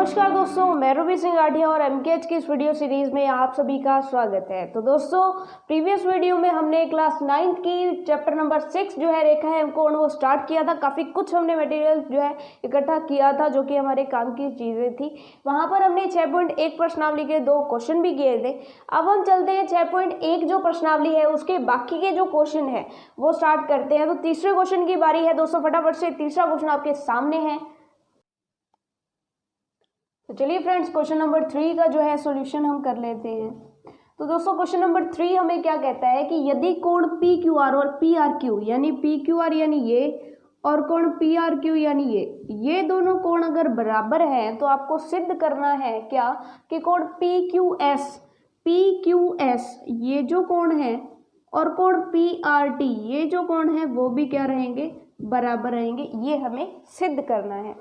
नमस्कार दोस्तों, मैं रूबी सिंह आठिया और एमकेएच की इस वीडियो सीरीज में आप सभी का स्वागत है। तो दोस्तों, प्रीवियस वीडियो में हमने क्लास 9 की चैप्टर नंबर 6 जो है रेखा एवं कोण वो स्टार्ट किया था। काफ़ी कुछ हमने मटेरियल जो है इकट्ठा किया था जो कि हमारे काम की चीज़ें थी। वहाँ पर हमने 6.1 प्रश्नावली के 2 क्वेश्चन भी किए थे। अब हम चलते हैं 6.1 जो प्रश्नावली है उसके बाकी के जो क्वेश्चन है वो स्टार्ट करते हैं। तो तीसरे क्वेश्चन की बारी है दोस्तों। फटाफट से तीसरा क्वेश्चन आपके सामने है। तो चलिए फ्रेंड्स, क्वेश्चन नंबर 3 का जो है सॉल्यूशन हम कर लेते हैं। तो दोस्तों, क्वेश्चन नंबर 3 हमें क्या कहता है कि यदि कोण पी क्यू आर और पी आर क्यू यानी पी क्यू आर यानी ये और कोण पी आर क्यू यानी ये दोनों कोण अगर बराबर हैं तो आपको सिद्ध करना है क्या कि कोण पी क्यू एस ये जो कोण है और कोण पी आर टी ये जो कोण है वो भी क्या रहेंगे, बराबर रहेंगे। ये हमें सिद्ध करना है।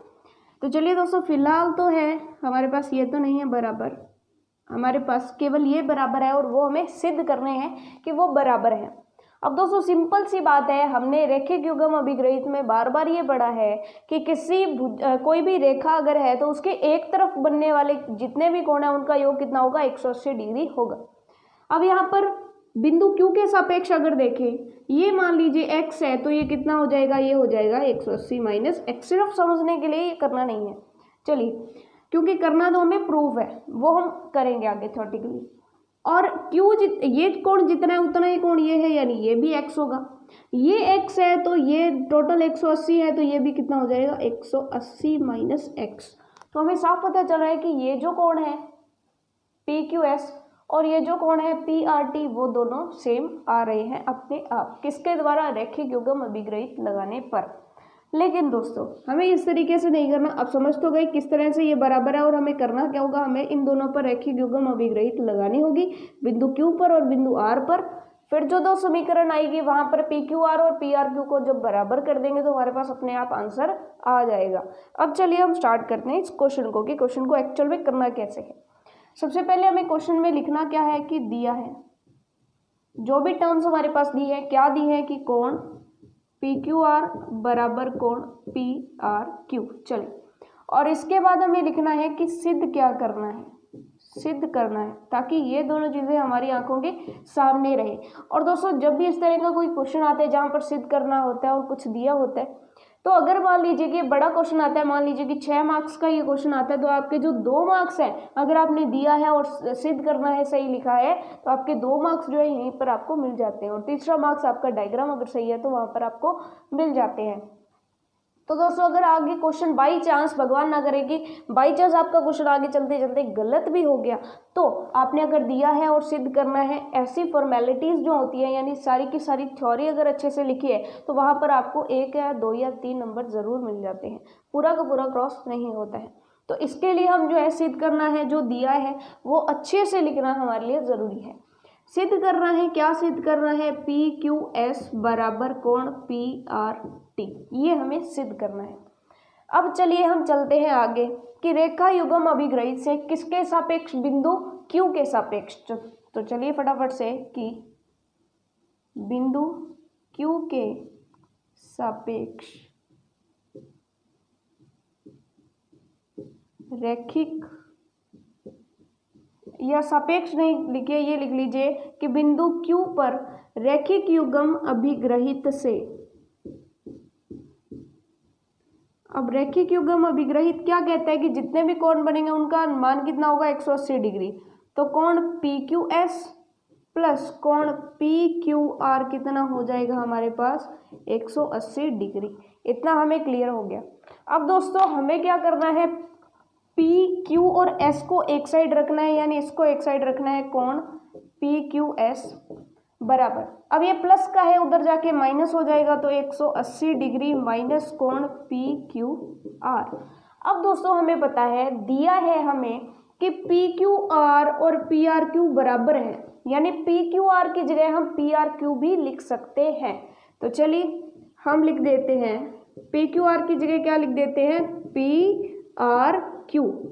तो चलिए दोस्तों, फिलहाल तो है हमारे पास ये तो नहीं है बराबर, हमारे पास केवल ये बराबर है और वो हमें सिद्ध करने हैं कि वो बराबर है। अब दोस्तों, सिंपल सी बात है, हमने रैखिक युग्म अभिग्रहित में बार बार ये पढ़ा है कि कोई भी रेखा अगर है तो उसके एक तरफ बनने वाले जितने भी कोण है उनका योग कितना होगा, 180 डिग्री होगा। अब यहाँ पर बिंदु Q के सापेक्ष अगर देखें, ये मान लीजिए x है तो ये कितना हो जाएगा, ये हो जाएगा 180 माइनस x। सिर्फ समझने के लिए ये करना नहीं है, चलिए, क्योंकि करना तो हमें प्रूफ है, वो हम करेंगे आगे थ्योरेटिकली। और ये कोण जितना है उतना ही कोण ये है, यानी ये भी x होगा। ये x है तो ये टोटल 180 है तो ये भी कितना हो जाएगा, 180 माइनस x। तो हमें साफ पता चल रहा है कि ये जो कोण है PQS और ये जो कोण है PRT वो दोनों सेम आ रहे हैं अपने आप, किसके द्वारा, रैखिक युग्म अभिग्रहित लगाने पर। लेकिन दोस्तों, हमें इस तरीके से नहीं करना। अब समझ तो गए किस तरह से ये बराबर है और हमें करना क्या होगा, हमें इन दोनों पर रैखिक युग्म अभिग्रहित लगानी होगी, बिंदु Q पर और बिंदु R पर। फिर जो दो समीकरण आएगी वहां पर PQR और PRQ को जब बराबर कर देंगे तो हमारे पास अपने आप आंसर आ जाएगा। अब चलिए हम स्टार्ट करते हैं इस क्वेश्चन को कि क्वेश्चन को एक्चुअल में करना कैसे है। सबसे पहले हमें क्वेश्चन में लिखना क्या है कि दिया है, जो भी टर्म्स हमारे पास दी है, क्या दी है कि कोण PQR बराबर कोण PRQ। चलिए, और इसके बाद हमें लिखना है कि सिद्ध क्या करना है, सिद्ध करना है ताकि ये दोनों चीजें हमारी आंखों के सामने रहे। और दोस्तों, जब भी इस तरह का कोई क्वेश्चन आता है जहां पर सिद्ध करना होता है और कुछ दिया होता है, तो अगर मान लीजिए कि बड़ा क्वेश्चन आता है, मान लीजिए कि 6 मार्क्स का ये क्वेश्चन आता है, तो आपके जो 2 मार्क्स हैं, अगर आपने दिया है और सिद्ध करना है, सही लिखा है, तो आपके 2 मार्क्स जो है यहीं पर आपको मिल जाते हैं। और तीसरा मार्क्स आपका डायग्राम अगर सही है तो वहां पर आपको मिल जाते हैं। तो दोस्तों, अगर आगे क्वेश्चन बाई चांस, भगवान ना करे कि बाई चांस आपका क्वेश्चन आगे चलते चलते गलत भी हो गया, तो आपने अगर दिया है और सिद्ध करना है, ऐसी फॉर्मेलिटीज जो होती है, यानी सारी की सारी थ्योरी अगर अच्छे से लिखी है तो वहां पर आपको 1 या 2 या 3 नंबर जरूर मिल जाते हैं, पूरा का पूरा क्रॉस नहीं होता है। तो इसके लिए हम जो है सिद्ध करना है, जो दिया है वो अच्छे से लिखना हमारे लिए जरूरी है। सिद्ध करना है, क्या सिद्ध करना है, PQS बराबर कोण PRT, ये हमें सिद्ध करना है। अब चलिए हम चलते हैं आगे कि रेखा युग्म अभिग्रहित से किसके सापेक्ष, बिंदु Q के सापेक्ष। तो चलिए फटाफट से कि बिंदु Q के सापेक्ष रैखिक, या सापेक्ष नहीं लिखिए, ये लिख लीजिए कि बिंदु Q पर रैखिक युग्म अभिग्रहित से। अब रैखिक युग्म अभिग्रहित क्या कहता है कि जितने भी कोण बनेंगे उनका मान कितना होगा, 180 डिग्री। तो कोण PQS प्लस कोण PQR कितना हो जाएगा हमारे पास, 180 डिग्री। इतना हमें क्लियर हो गया। अब दोस्तों, हमें क्या करना है, P, Q और S को एक साइड रखना है, यानी इसको एक साइड रखना है, कोण PQS बराबर, अब ये प्लस का है उधर जाके माइनस हो जाएगा, तो 180 डिग्री माइनस कोण PQR। अब दोस्तों, हमें पता है, दिया है हमें कि PQR और PRQ बराबर है, यानी PQR की जगह हम PRQ भी लिख सकते हैं। तो चलिए हम लिख देते हैं, PQR की जगह क्या लिख देते हैं, PRQ।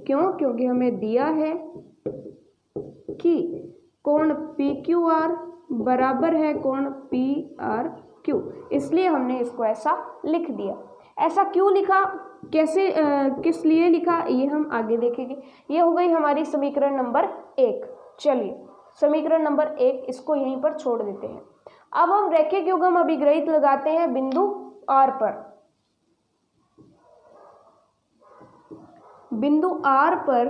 क्यों, क्योंकि हमें दिया है कि कोण PQR बराबर है कोण PRQ, इसलिए हमने इसको ऐसा लिख दिया। ऐसा क्यों लिखा, कैसे किस लिए लिखा, ये हम आगे देखेंगे। ये हो गई हमारी समीकरण नंबर 1। चलिए समीकरण नंबर 1 इसको यहीं पर छोड़ देते हैं। अब हम रैखिक युग्म अभिग्रहित लगाते हैं बिंदु R पर। बिंदु R पर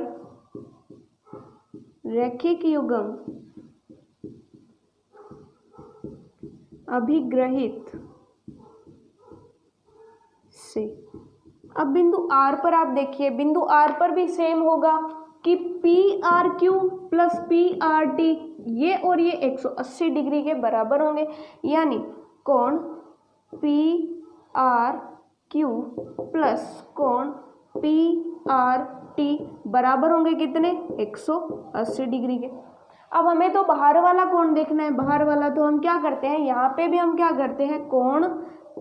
रैखिक युग्म अभिग्रहित से, अब बिंदु R पर आप देखिए, बिंदु R पर भी सेम होगा कि PRQ प्लस PRT ये और ये 180 डिग्री के बराबर होंगे, यानी कोण PRQ प्लस कोण PRT बराबर होंगे कितने, 180 डिग्री के। अब हमें तो बाहर वाला कोण देखना है, बाहर वाला तो हम क्या करते हैं, यहाँ पे भी हम क्या करते हैं, कोण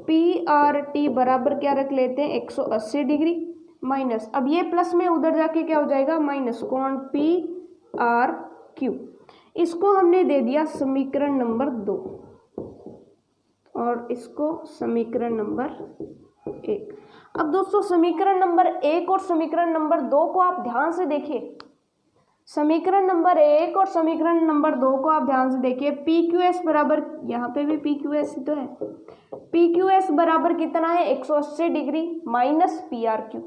PRT बराबर क्या रख लेते हैं, 180 डिग्री माइनस, अब ये प्लस में उधर जाके क्या हो जाएगा, माइनस कोण PRQ। इसको हमने दे दिया समीकरण नंबर 2 और इसको समीकरण नंबर 1। अब दोस्तों समीकरण नंबर 1 और समीकरण नंबर 2 को आप ध्यान से देखिए। समीकरण नंबर 1 और समीकरण नंबर 2 को आप ध्यान से देखिए। PQS बराबर, यहाँ पे भी PQS ही तो है, PQS बराबर कितना है, 180 डिग्री माइनस PRQ,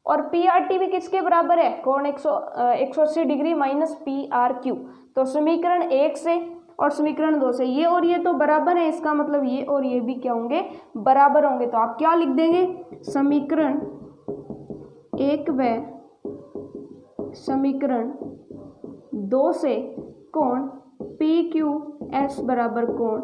और PRT भी किसके बराबर है, कोण 180 डिग्री माइनस PRQ। तो समीकरण 1 से और समीकरण 2 से ये और ये तो बराबर है, इसका मतलब ये और ये भी क्या होंगे, बराबर होंगे। तो आप क्या लिख देंगे, समीकरण 1 व समीकरण 2 से कोण PQS बराबर कोण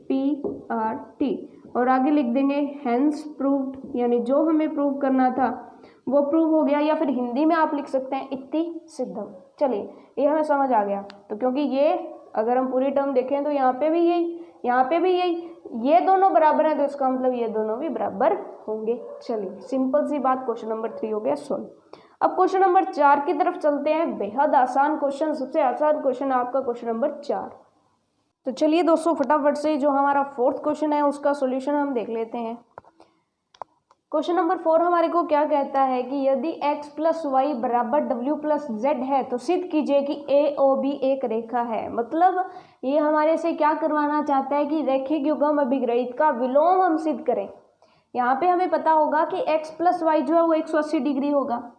PRT, और आगे लिख देंगे हेंस प्रूव्ड, यानी जो हमें प्रूव करना था वो प्रूव हो गया, या फिर हिंदी में आप लिख सकते हैं इति सिद्धम। चलिए ये हमें समझ आ गया। तो क्योंकि ये अगर हम पूरी टर्म देखें तो यहाँ पे भी यही, यहाँ पे भी यही, ये दोनों बराबर हैं, तो इसका मतलब ये दोनों भी बराबर होंगे। चलिए सिंपल सी बात, क्वेश्चन नंबर 3 हो गया सॉल्व। अब क्वेश्चन नंबर 4 की तरफ चलते हैं। बेहद आसान क्वेश्चन, सबसे आसान क्वेश्चन आपका क्वेश्चन नंबर 4। तो चलिए दोस्तों फटाफट से जो हमारा 4th क्वेश्चन है उसका सॉल्यूशन हम देख लेते हैं। क्वेश्चन नंबर 4 हमारे को क्या कहता है कि यदि x प्लस वाई बराबर w प्लस जेड है तो सिद्ध कीजिए कि AOB एक रेखा है। मतलब ये हमारे से क्या करवाना चाहता है कि रैखिक युग्म अभिग्रहित का विलोम हम सिद्ध करें। यहाँ पे हमें पता होगा कि x प्लस वाई जो है वो 180 डिग्री होगा,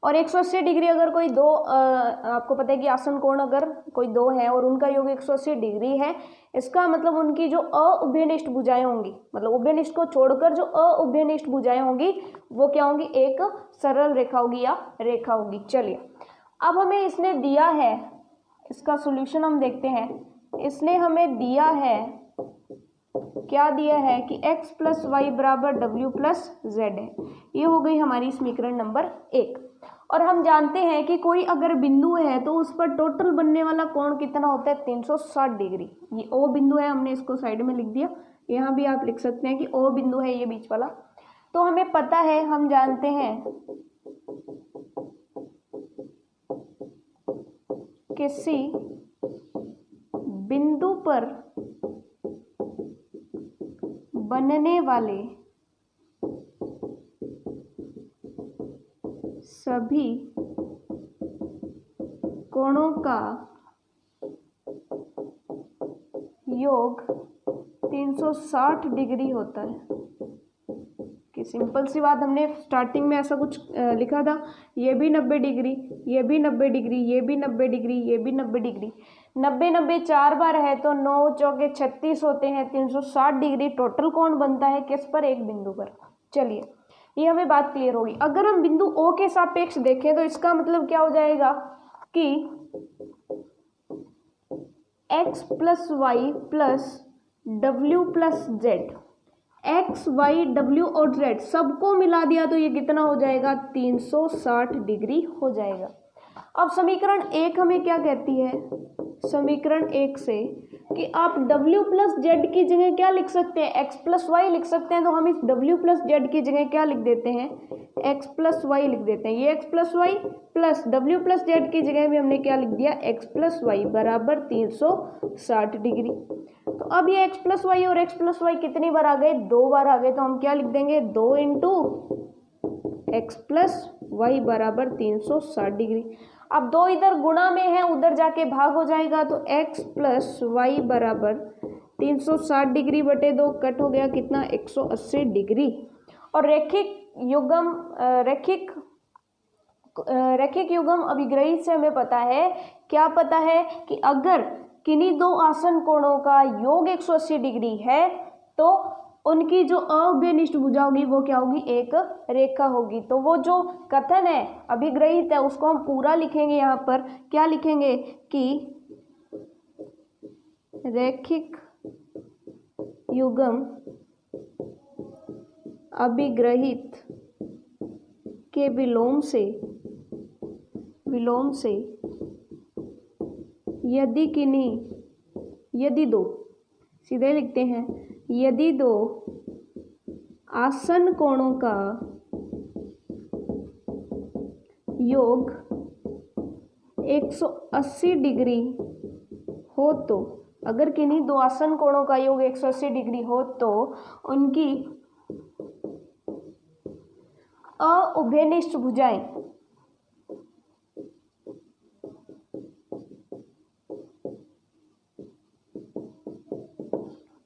और 180 डिग्री अगर कोई दो आपको पता है कि आसन कोण अगर कोई दो है और उनका योग 180 डिग्री है, इसका मतलब उनकी जो अउभयनिष्ठ भुजाएं होंगी, मतलब उभयनिष्ठ को छोड़कर जो अउभयनिष्ठ भुजाएं होंगी वो क्या होंगी, एक सरल रेखा होगी या रेखा होगी। चलिए अब हमें इसने दिया है, इसका सॉल्यूशन हम देखते हैं। इसने हमें दिया है, क्या दिया है कि x प्लस वाई बराबर w प्लस जेड है। ये हो गई हमारी समीकरण नंबर 1। और हम जानते हैं कि कोई अगर बिंदु है तो उस पर टोटल बनने वाला कोण कितना होता है, 360 डिग्री। ये O बिंदु है, हमने इसको साइड में लिख दिया। यहाँ भी आप लिख सकते हैं कि O बिंदु है ये बीच वाला। तो हमें पता है, हम जानते हैं किसी बिंदु पर बनने वाले सभी कोणों का योग 360 डिग्री होता है। कि सिंपल सी बात, हमने स्टार्टिंग में ऐसा कुछ लिखा था, ये भी 90 डिग्री, ये भी 90 डिग्री, ये भी 90 डिग्री, ये भी 90 डिग्री, 90 90 4 बार है तो 9 चौके 36 होते हैं, 360 डिग्री टोटल कोण बनता है किस पर, एक बिंदु पर। चलिए ये हमें बात क्लियर होगी। अगर हम बिंदु O के सापेक्ष देखें तो इसका मतलब क्या हो जाएगा कि x प्लस वाई प्लस डब्ल्यू प्लस जेड, एक्स वाई डब्ल्यू और जेड सबको मिला दिया तो ये कितना हो जाएगा, 360 डिग्री हो जाएगा। अब समीकरण 1 हमें क्या कहती है, समीकरण 1 से कि आप w प्लस जेड की जगह क्या लिख सकते हैं, x प्लस वाई लिख सकते हैं। तो हम इस w प्लस जेड की जगह क्या लिख देते हैं, x प्लस वाई लिख देते हैं। ये x plus y plus w plus z की जगह भी हमने क्या लिख दिया, x प्लस वाई बराबर 360 डिग्री। तो अब ये x प्लस वाई और x प्लस वाई कितनी बार आ गए, 2 बार आ गए। तो हम क्या लिख देंगे, 2 इंटू एक्स प्लस वाई बराबर 360 डिग्री। अब 2 इधर गुणा में है, उधर जाके भाग हो जाएगा। तो x प्लस वाई बराबर 360 डिग्री बटे 2 कट हो गया कितना, 180 डिग्री। और रैखिक युग्म अभिग्रही से हमें पता है, क्या पता है कि अगर किन्हीं दो आसन कोणों का योग 180 डिग्री है तो उनकी जो अव्यनिष्ठ भुजा होगी वो क्या होगी, एक रेखा होगी। तो वो जो कथन है अभिग्रहित है उसको हम पूरा लिखेंगे। यहाँ पर क्या लिखेंगे कि रैखिक युग्म अभिग्रहित के विलोम से यदि दो, सीधे लिखते हैं, यदि दो आसन कोणों का योग 180 डिग्री हो तो, अगर किन्हीं दो आसन कोणों का योग 180 डिग्री हो तो उनकी अउभयनिष्ठ भुजाएं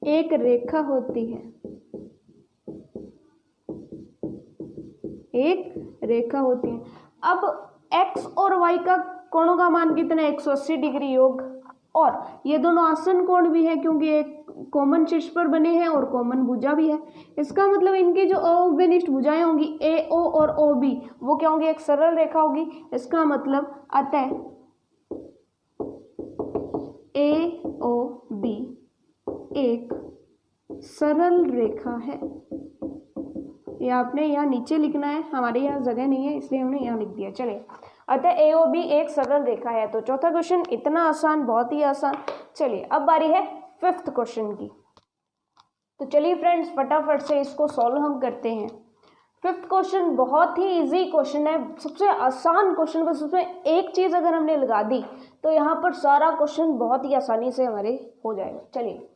एक रेखा होती है, एक रेखा होती है। अब x और y का कोणों का मान कितना है, 180 डिग्री योग, और ये दोनों आसन कोण भी है क्योंकि एक कॉमन शीर्ष पर बने हैं और कॉमन भुजा भी है। इसका मतलब इनकी जो अव्यनिष्ठ भुजाएं होंगी AO और OB वो क्या होंगी, एक सरल रेखा होगी। इसका मतलब अतः AOB एक सरल रेखा है। ये आपने यहाँ नीचे लिखना है, हमारे यहाँ जगह नहीं है इसलिए हमने यहाँ लिख दिया। चलिए, अतः AOB एक सरल रेखा है। तो चौथा क्वेश्चन इतना आसान, बहुत ही आसान। चलिए अब बारी है 5th क्वेश्चन की। तो चलिए फ्रेंड्स फटाफट से इसको सॉल्व हम करते हैं। 5th क्वेश्चन बहुत ही इजी क्वेश्चन है, सबसे आसान क्वेश्चन। बस उसमें एक चीज़ अगर हमने लगा दी तो यहाँ पर सारा क्वेश्चन बहुत ही आसानी से हमारे हो जाएगा। चलिए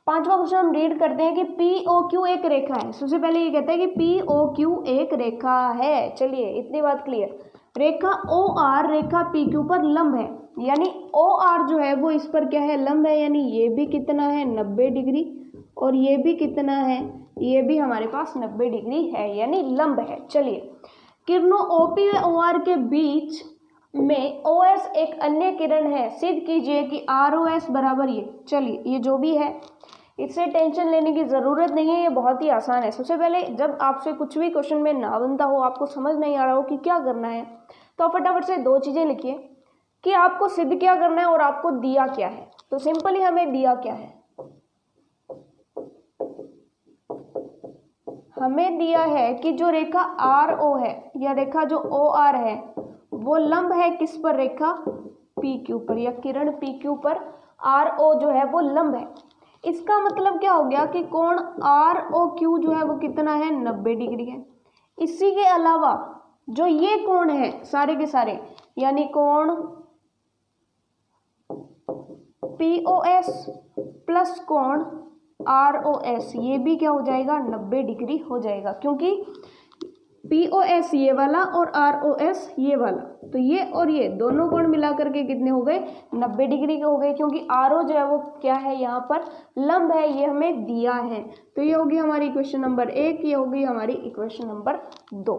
5वां क्वेश्चन हम रीड करते हैं कि POQ एक रेखा है। सबसे पहले ये कहता है कि POQ एक रेखा है। चलिए इतनी बात clear. Rekha OR Rekha PQ पर लंब है, यानी OR जो है वो इस पर क्या है, लंब है। यानी ये भी कितना है, 90 डिग्री, और ये भी कितना है, ये भी हमारे पास 90 डिग्री है, यानी लंब है। चलिए, किरणों OP व OR के बीच में OS एक अन्य किरण है, सिद्ध कीजिए कि ROS बराबर ये। चलिए ये जो भी है इससे टेंशन लेने की ज़रूरत नहीं है, ये बहुत ही आसान है। सबसे पहले जब आपसे कुछ भी क्वेश्चन में ना बनता हो, आपको समझ नहीं आ रहा हो कि क्या करना है, तो आप फटाफट से 2 चीज़ें लिखिए कि आपको सिद्ध क्या करना है और आपको दिया क्या है। तो सिंपली हमें दिया क्या है, हमें दिया है कि जो रेखा RO है या रेखा जो OR है वो लंब है किस पर, रेखा PQ पर या किरण PQ पर RO जो है वो लंब है। इसका मतलब क्या हो गया कि कोण ROQ जो है वो कितना है, 90 डिग्री है। इसी के अलावा जो ये कोण है सारे के सारे, यानी कोण POS प्लस कोण ROS, ये भी क्या हो जाएगा, 90 डिग्री हो जाएगा, क्योंकि POS ये वाला और ROS ये वाला, तो ये और ये दोनों कोण मिलाकर के कितने हो गए, 90 डिग्री के हो गए, क्योंकि RO जो है वो क्या है, यहाँ पर लंब है, ये हमें दिया है। तो ये होगी हमारी इक्वेशन नंबर 1, ये होगी हमारी इक्वेशन नंबर 2।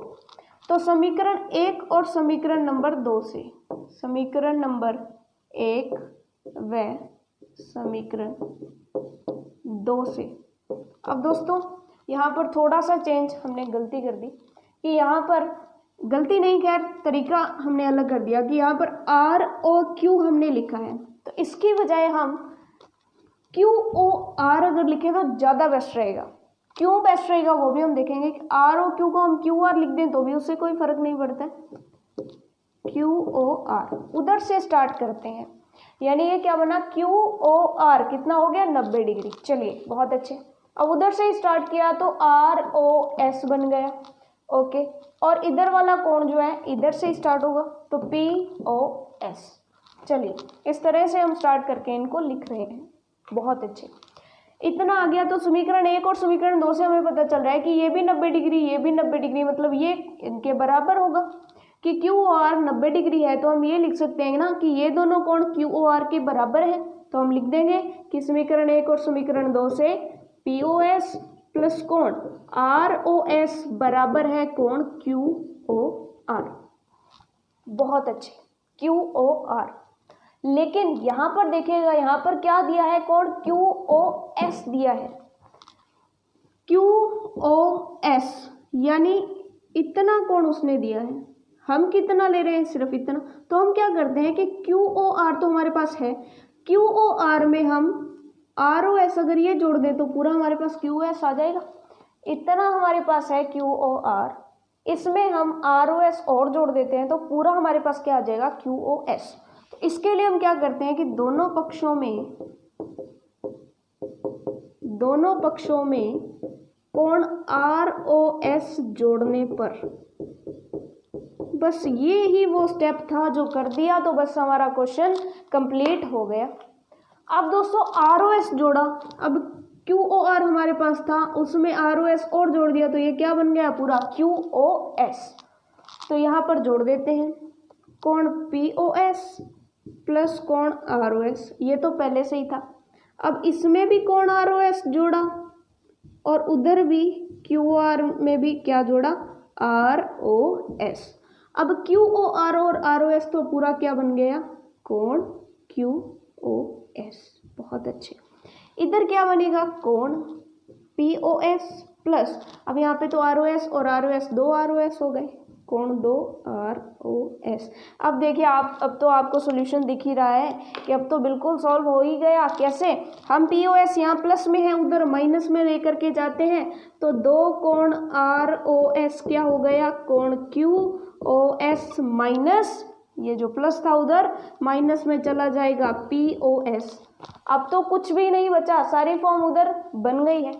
तो समीकरण 1 और समीकरण नंबर 2 से, समीकरण नंबर 1 व समीकरण 2 से। अब दोस्तों यहाँ पर थोड़ा सा चेंज हमने गलती कर दी कि यहाँ पर गलती नहीं, खैर तरीका हमने अलग कर दिया कि यहाँ पर ROQ हमने लिखा है, तो इसकी बजाय हम QOR अगर लिखें तो ज़्यादा बेस्ट रहेगा। क्यों बेस्ट रहेगा वो भी हम देखेंगे कि ROQ को हम QR लिख दें तो भी उससे कोई फर्क नहीं पड़ता है। QOR उधर से स्टार्ट करते हैं। यानी ये क्या बना, क्यू ओ आर कितना हो गया 90 डिग्री। चलिए बहुत अच्छे। अब उधर से स्टार्ट किया तो आर ओ एस बन गया, ओके। और इधर वाला कोण जो है इधर से स्टार्ट होगा तो पी ओ एस। चलिए इस तरह से हम स्टार्ट करके इनको लिख रहे हैं, बहुत अच्छे। इतना आ गया तो समीकरण 1 और समीकरण 2 से हमें पता चल रहा है कि ये भी 90 डिग्री, ये भी 90 डिग्री, मतलब ये इनके बराबर होगा कि क्यू आर 90 डिग्री है। तो हम ये लिख सकते हैं ना कि ये दोनों कोण क्यू ओ आर के बराबर है। तो हम लिख देंगे कि समीकरण 1 और समीकरण 2 से पी ओ एस प्लस कोण आर ओ एस बराबर है कोण क्यू ओ आर। बहुत अच्छे, क्यू ओ आर। लेकिन यहां पर देखिएगा, यहां पर क्या दिया है, कोण क्यू ओ एस दिया है। क्यू ओ एस यानी इतना कोण उसने दिया है, हम कितना ले रहे हैं, सिर्फ इतना। तो हम क्या करते हैं कि क्यू ओ आर तो हमारे पास है, क्यू ओ आर में हम आर ओ एस अगर ये जोड़ दें तो पूरा हमारे पास क्यू एस आ जाएगा। इतना हमारे पास है क्यू ओ आर, इसमें हम आर ओ एस और जोड़ देते हैं तो पूरा हमारे पास क्या आ जाएगा, क्यू ओ एस। तो इसके लिए हम क्या करते हैं कि दोनों पक्षों में कोण आर ओ एस जोड़ने पर, बस ये ही वो स्टेप था जो कर दिया तो बस हमारा क्वेश्चन कंप्लीट हो गया। अब दोस्तों आर ओ एस जोड़ा, अब क्यू ओ आर हमारे पास था, उसमें आर ओ एस और जोड़ दिया तो ये क्या बन गया, पूरा क्यू ओ एस। तो यहाँ पर जोड़ देते हैं कोण पी ओ एस प्लस कोण आर ओ एस, ये तो पहले से ही था। अब इसमें भी कोण आर ओ एस जोड़ा और उधर भी क्यू आर में भी क्या जोड़ा, आर ओ एस। अब क्यू ओ आर और आर ओ एस तो पूरा क्या बन गया, कोण क्यू ओ एस। बहुत अच्छे। इधर क्या बनेगा, कोण पी ओ एस प्लस, अब यहाँ पे तो आर ओ एस और आर ओ एस, दो आर ओ एस हो गए, कोण दो आर ओ एस। अब देखिए आप, अब तो आपको सॉल्यूशन दिख ही रहा है कि अब तो बिल्कुल सॉल्व हो ही गया। कैसे, हम पी ओ एस यहाँ प्लस में है, उधर माइनस में लेकर के जाते हैं तो दो कोण आर ओ एस क्या हो गया, कोण क्यू ओ एस माइनस, ये जो प्लस था उधर माइनस में चला जाएगा पी ओ एस। अब तो कुछ भी नहीं बचा, सारी फॉर्म उधर बन गई है।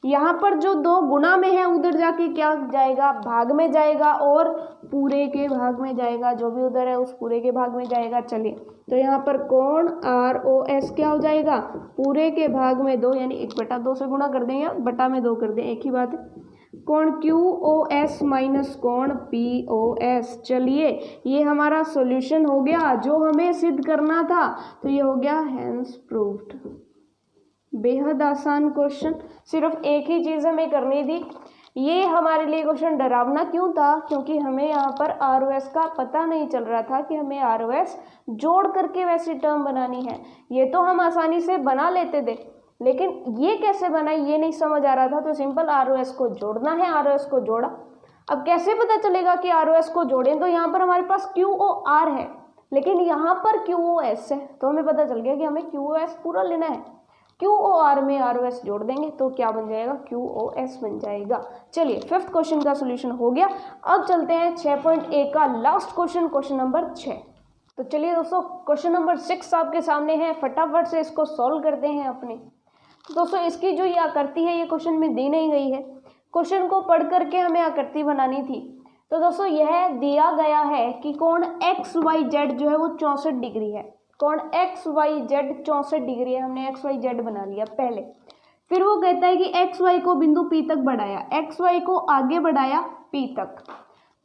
यहाँ पर जो दो गुना में है उधर जाके क्या जाएगा, भाग में जाएगा और पूरे के भाग में जाएगा, जो भी उधर है उस पूरे के भाग में जाएगा। चलिए तो यहाँ पर कोण आर ओ एस क्या हो जाएगा, पूरे के भाग में 2, यानी 1/2 से गुणा कर दें या बटा में 2 कर दें, एक ही बात है। कोण क्यू ओ एस माइनस कोण पी ओ एस। चलिए ये हमारा सॉल्यूशन हो गया जो हमें सिद्ध करना था, तो ये हो गया हेंस प्रूव्ड। बेहद आसान क्वेश्चन, सिर्फ एक ही चीज़ हमें करनी थी। ये हमारे लिए क्वेश्चन डरावना क्यों था, क्योंकि हमें यहाँ पर आर ओ एस का पता नहीं चल रहा था कि हमें आर ओ एस जोड़ करके वैसी टर्म बनानी है। ये तो हम आसानी से बना लेते थे, लेकिन ये कैसे बना ये नहीं समझ आ रहा था। तो सिंपल आर ओ एस को जोड़ना है, आर ओ एस को जोड़ा। अब कैसे पता चलेगा कि आर ओ एस को जोड़ें, तो यहाँ पर हमारे पास क्यू ओ आर है लेकिन यहाँ पर क्यू ओ एस है, तो हमें पता चल गया कि हमें क्यू ओ एस पूरा लेना है। क्यू ओ आर में आर ओ एस जोड़ देंगे तो क्या बन जाएगा, क्यू ओ एस बन जाएगा। चलिए 5th क्वेश्चन का सोल्यूशन हो गया। अब चलते हैं 6.1 का लास्ट क्वेश्चन, क्वेश्चन नंबर 6। तो चलिए दोस्तों क्वेश्चन नंबर 6 आपके सामने है, फटाफट से इसको सॉल्व करते हैं अपने। तो दोस्तों इसकी जो ये आकृति है ये क्वेश्चन में दी नहीं गई है, क्वेश्चन को पढ़ करके हमें आकृति बनानी थी। तो दोस्तों यह दिया गया है कि कोण एक्स वाई जेड जो है वो 64 डिग्री है। कोण एक्स वाई जेड 64 डिग्री है, हमने एक्स वाई जेड बना लिया पहले। फिर वो कहता है कि एक्स वाई को बिंदु पी तक बढ़ाया, एक्स वाई को आगे बढ़ाया पी तक।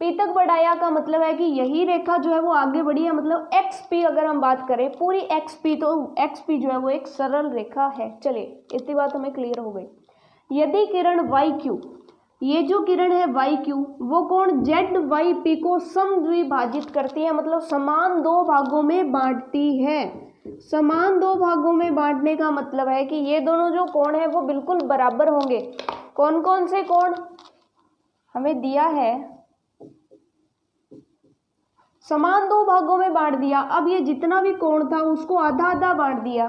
पी तक बढ़ाया का मतलब है कि यही रेखा जो है वो आगे बढ़ी है, मतलब एक्स पी अगर हम बात करें पूरी एक्स पी, तो एक्स पी जो है वो एक सरल रेखा है। चलिए इतनी बात हमें क्लियर हो गई। यदि किरण वाई क्यू, ये जो किरण है वाई क्यू, वो कोण जेड वाई पी को समद्विभाजित करती है, मतलब समान दो भागों में बांटती है। समान दो भागों में बांटने का मतलब है कि ये दोनों जो कोण है वो बिल्कुल बराबर होंगे। कौन कौन से कोण हमें दिया है, समान दो भागों में बांट दिया। अब ये जितना भी कोण था उसको आधा आधा बांट दिया,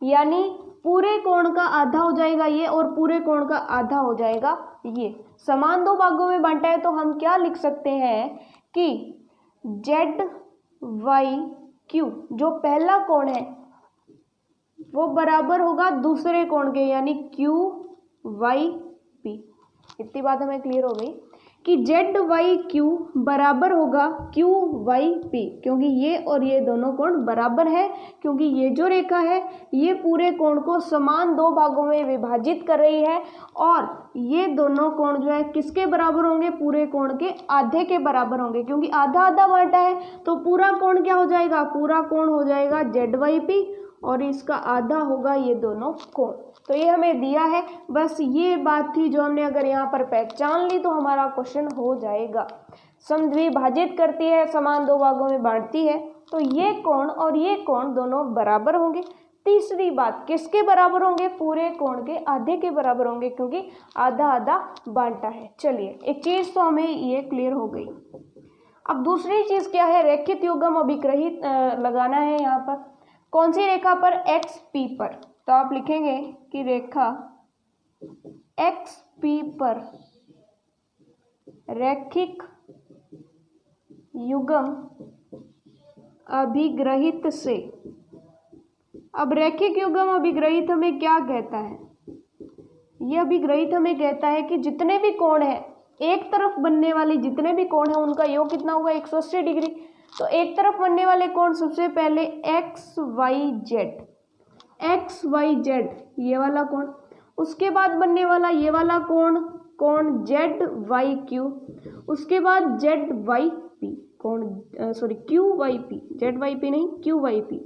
यानी पूरे कोण का आधा हो जाएगा ये और पूरे कोण का आधा हो जाएगा ये। समान दो भागों में बांटा है तो हम क्या लिख सकते हैं कि जेड वाई क्यू, जो पहला कोण है वो बराबर होगा दूसरे कोण के, यानी क्यू वाई पी। इतनी बात हमें क्लियर हो गई कि जेड वाई क्यू बराबर होगा क्यू वाई पी, क्योंकि ये और ये दोनों कोण बराबर है, क्योंकि ये जो रेखा है ये पूरे कोण को समान दो भागों में विभाजित कर रही है, और ये दोनों कोण जो है किसके बराबर होंगे, पूरे कोण के आधे के बराबर होंगे, क्योंकि आधा आधा बांटा है तो पूरा कोण क्या हो जाएगा, पूरा कोण हो जाएगा जेड वाई पी, और इसका आधा होगा ये दोनों कोण। तो ये हमें दिया है, बस ये बात थी जो हमने अगर यहाँ पर पहचान ली तो हमारा क्वेश्चन हो जाएगा। समद्विभाजित करती है, समान दो भागों में बांटती है, तो ये कोण और ये कोण दोनों बराबर होंगे। तीसरी बात, किसके बराबर होंगे, पूरे कोण के आधे के बराबर होंगे, क्योंकि आधा आधा बांटा है। चलिए, एक चीज़ तो हमें ये क्लियर हो गई। अब दूसरी चीज़ क्या है, रेखित युग्म अभिग्रहित लगाना है यहाँ पर। कौन सी रेखा पर, एक्स पी पर। तो आप लिखेंगे कि रेखा एक्स पी पर रैखिक युग्म अभिग्रहित से। अब रैखिक युग्म अभिग्रहित हमें क्या कहता है, यह अभिग्रहित हमें कहता है कि जितने भी कोण हैं, एक तरफ बनने वाले जितने भी कोण हैं उनका योग कितना होगा, 180 डिग्री। तो एक तरफ बनने वाले कोण सबसे पहले X Y Z, x Y Z ये वाला कोण, उसके बाद बनने वाला ये वाला कोण, कोण जेड वाई क्यू, उसके बाद जेड वाई पी, कोण Q Y P, Z Y P नहीं क्यू वाई पी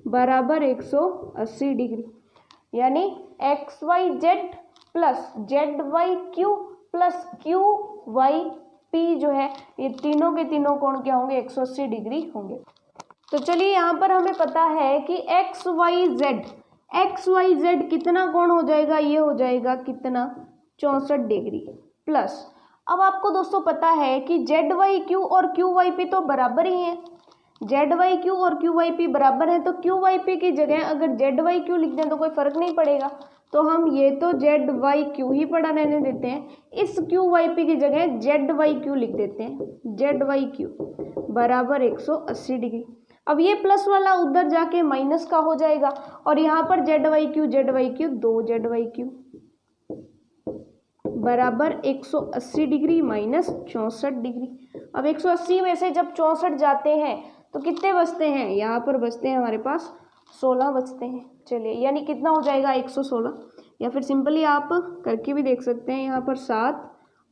बराबर 180 डिग्री, यानी X Y Z plus Z Y Q plus Q Y P जो है, ये तीनों के तीनों कोण क्या होंगे, 180 डिग्री होंगे। तो चलिए, यहाँ पर हमें पता है कि एक्स वाई जेड कितना कोण हो जाएगा, ये हो जाएगा कितना, 64 डिग्री प्लस। अब आपको दोस्तों पता है कि जेड वाई क्यू और क्यू वाई पी तो बराबर ही हैं, जेड वाई क्यू और क्यू वाई पी बराबर हैं, तो क्यू वाई पी की जगह अगर जेड वाई क्यू लिख दें तो कोई फर्क नहीं पड़ेगा, तो हम ये तो जेड वाई क्यू ही पड़ा रहने देते हैं, इस क्यू वाई पी की जगह जेड वाई क्यू लिख देते हैं, जेड वाई क्यू बराबर 180 डिग्री। अब ये प्लस वाला उधर जाके माइनस का हो जाएगा, और यहाँ पर जेड वाई क्यू दो जेड वाई क्यू बराबर 180 डिग्री माइनस 64 डिग्री। अब 180 में से जब 64 जाते हैं तो कितने बचते हैं, यहाँ पर बचते हैं हमारे पास 16 बचते हैं। चलिए, यानी कितना हो जाएगा, 116, या फिर सिंपली आप करके भी देख सकते हैं, यहाँ पर 7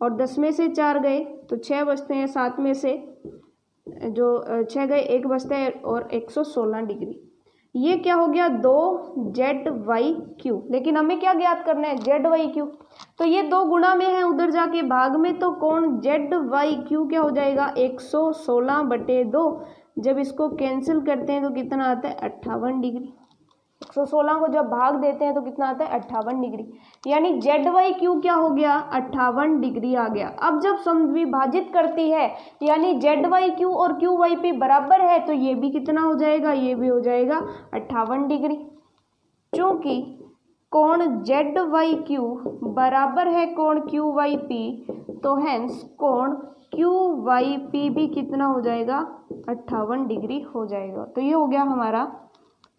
और 10 में से 4 गए तो 6 बचते हैं, 7 में से जो 6 गए 1 बचता है, और 116 डिग्री। ये क्या हो गया, 2 जेड वाई क्यू, लेकिन हमें क्या ज्ञात करना है, जेड वाई क्यू। तो ये 2 गुणा में है, उधर जाके भाग में, तो कोण जेड वाई क्यू क्या हो जाएगा, 116/2। जब इसको कैंसिल करते हैं तो कितना आता है, 58 डिग्री। 116 को जब भाग देते हैं तो कितना आता है, 58 डिग्री, यानी जेड वाई क्यू क्या हो गया, 58 डिग्री आ गया। अब जब समद्विभाजित करती है, यानी जेड वाई क्यू और क्यू वाई पी बराबर है, तो ये भी कितना हो जाएगा, ये भी हो जाएगा 58 डिग्री। चूंकि कोण जेड वाई क्यू बराबर है कोण क्यू वाई पी, तो हेंस कोण क्यू वाई पी भी कितना हो जाएगा, 58 डिग्री हो जाएगा। तो ये हो गया हमारा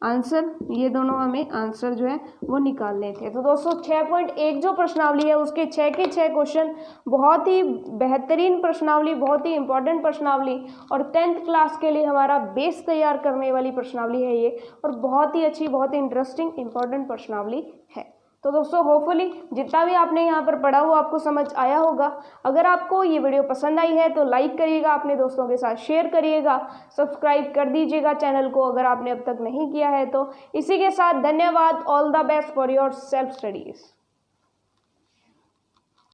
आंसर, ये दोनों हमें आंसर जो है वो निकालने थे। तो दोस्तों 6.1 जो प्रश्नावली है उसके 6 के 6 क्वेश्चन, बहुत ही बेहतरीन प्रश्नावली, बहुत ही इंपॉर्टेंट प्रश्नावली, और 10th क्लास के लिए हमारा बेस तैयार करने वाली प्रश्नावली है ये, और बहुत ही अच्छी, बहुत ही इंटरेस्टिंग, इंपॉर्टेंट प्रश्नावली है। तो दोस्तों होपफुली जितना भी आपने यहाँ पर पढ़ा हुआ आपको समझ आया होगा। अगर आपको ये वीडियो पसंद आई है तो लाइक करिएगा, अपने दोस्तों के साथ शेयर करिएगा, सब्सक्राइब कर दीजिएगा चैनल को अगर आपने अब तक नहीं किया है तो। इसी के साथ धन्यवाद। All the best for your self studies.